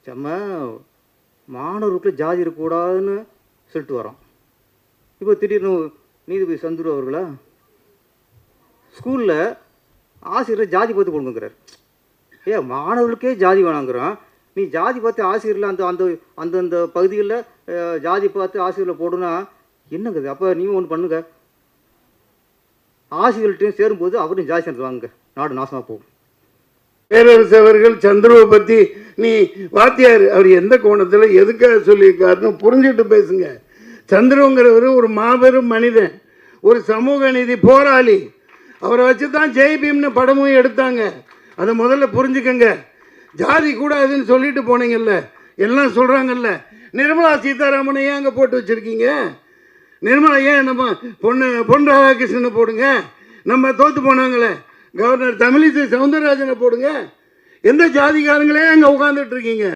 செம்ம மாணவர்களுக்குள்ள ஜாதி இருக்கக்கூடாதுன்னு சொல்லிட்டு வரோம். இப்போ திடீர்னு நீதிபதி சந்துரு அவர்களா ஸ்கூலில் ஆசிரியர் ஜாதி பார்த்து கொடுங்கிறார். மாணவர்களுக்கே ஜாதி வேணாங்கிறான், நீ ஜாதி பார்த்து ஆசிரியரில் அந்த அந்த அந்தந்த பகுதிகளில் ஜாதி பார்த்து ஆசிரியரில் போடுனா என்னங்குது? அப்போ நீங்கள் ஒன்று பண்ணுங்க, ஆசிரியர்கள்ட்டையும் சேரும்போது அவரையும் ஜாதி சேர்ந்து வாங்க, நாடு நாசமாக போகும். பேரரசு அவர்கள் சந்துருவை பற்றி நீ வாத்தியார் அவர் எந்த கோணத்தில் எதுக்காக சொல்லியிருக்காருன்னு புரிஞ்சுட்டு பேசுங்க. சந்துருங்கிறவர் ஒரு மாபெரும் மனிதன், ஒரு சமூக நீதி போராளி. அவரை வச்சு தான் ஜெய்பீம்னு படமும் எடுத்தாங்க. அதை முதல்ல புரிஞ்சுக்கங்க. ஜாதி கூடாதுன்னு சொல்லிட்டு போனீங்கல்ல, எல்லாம் சொல்கிறாங்கல்ல. நிர்மலா சீதாராமனை ஏன் அங்கே போட்டு வச்சுருக்கீங்க? நிர்மலா ஏன் நம்ம பொன் ராதாகிருஷ்ணனை போடுங்க. நம்ம தோற்று போனாங்களே கவர்னர் தமிழிசை சவுந்தரராஜனை போடுங்க. எந்த ஜாதிக்காரங்களே அங்கே உட்காந்துட்டு இருக்கீங்க?